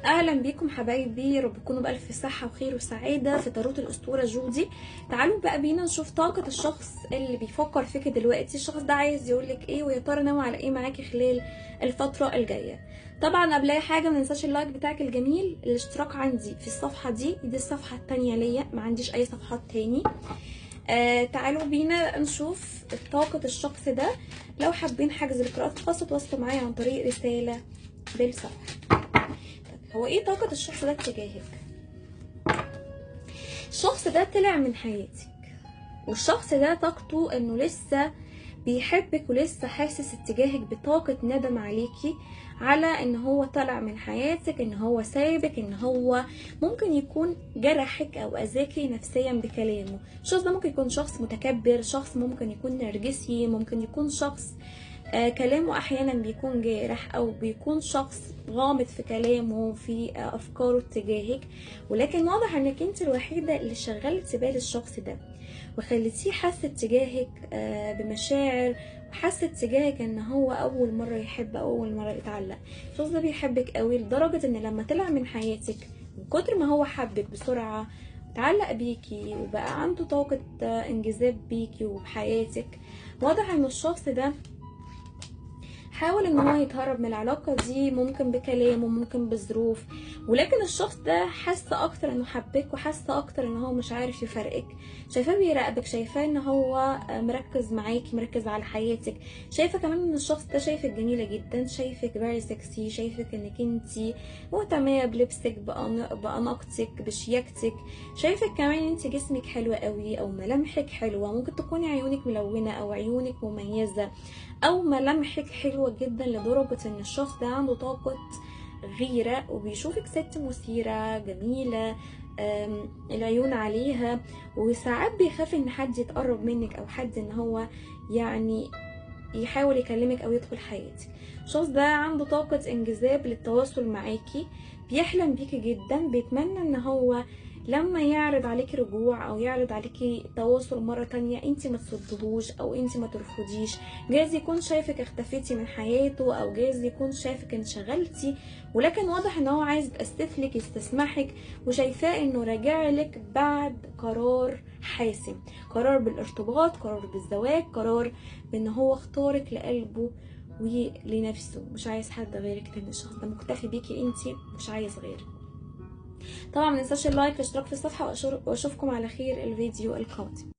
اهلا بيكم حبايبي، رب تكونوا بالف صحه وخير وسعاده في تاروت الاسطوره جودي. تعالوا بقى بينا نشوف طاقه الشخص اللي بيفكر فيك دلوقتي. الشخص ده عايز يقولك ايه، ويا ترى ناوي على ايه معاكي خلال الفتره الجايه. طبعا قبل اي حاجه ما ننساش اللايك بتاعك الجميل، الاشتراك عندي في الصفحه دي الصفحه التانية ليا، ما عنديش اي صفحات تاني. تعالوا بينا نشوف طاقه الشخص ده. لو حابين حجز القراءات الخاصه تواصلوا معايا عن طريق رساله بالصفحه. هو ايه طاقة الشخص ده تجاهك؟ الشخص ده طلع من حياتك، والشخص ده طاقته انه لسه بيحبك ولسه حاسس اتجاهك بطاقة ندم عليكي، على ان هو طلع من حياتك، ان هو سايبك، ان هو ممكن يكون جرحك او اذاكي نفسيا بكلامه. الشخص ده ممكن يكون شخص متكبر، شخص ممكن يكون نرجسي، ممكن يكون شخص كلامه احيانا بيكون جارح، او بيكون شخص غامض في كلامه في افكاره اتجاهك. ولكن واضح انك انت الوحيده اللي شغلتي بال الشخص ده وخليتيه حاسه اتجاهك بمشاعر، وحاسه اتجاهك ان هو اول مره يحب او اول مره يتعلق. الشخص ده بيحبك قوي لدرجه ان لما طلع من حياتك من كتر ما هو حبك بسرعه اتعلق بيكي وبقى عنده طاقه انجذاب بيكي وبحياتك. واضح ان الشخص ده حاول ان هو يتهرب من العلاقة دي، ممكن بكلامه ممكن بظروف، ولكن الشخص ده حس اكتر انه حبك، وحس اكتر ان هو مش عارف يفرقك. شايفاه بيراقبك، شايفاه ان هو مركز معاكي، مركز على حياتك. شايفه كمان ان الشخص ده شايفك جميلة جدا، شايفك فيري سكسي، شايفك انك انتي مهتمية بلبسك، بأناقتك، بشياكتك. شايفك كمان انت جسمك حلو قوي، او ملامحك حلوة، ممكن تكوني عيونك ملونة او عيونك مميزة، او ملامحك حلوه جدا لدرجه ان الشخص ده عنده طاقه غيره وبيشوفك ست مثيره جميله، العيون عليها. وساعات بيخاف ان حد يتقرب منك، او حد ان هو يعني يحاول يكلمك او يدخل حياتك. الشخص ده عنده طاقة انجذاب للتواصل معاكي، بيحلم بيكي جدا، بيتمنى ان هو لما يعرض عليكي رجوع او يعرض عليكي تواصل مرة تانية انت ما تصدهوش او انت ما ترفضيش. جايز يكون شايفك اختفيتي من حياته، او جايز يكون شايفك انشغلتي، ولكن واضح ان هو عايز يتأسفلك، يستسمحك، وشايفاه انه راجع لك بعد قرار حاسم، قرار بالارتباط، قرار بالزواج، قرار بان هو اختارك لقلبه ولنفسه، مش عايز حد غيرك تاني. الشخص ده مكتفي بيكي انتي، مش عايز غيرك. طبعا مننساش اللايك والاشتراك في الصفحة، واشوفكم على خير الفيديو القادم.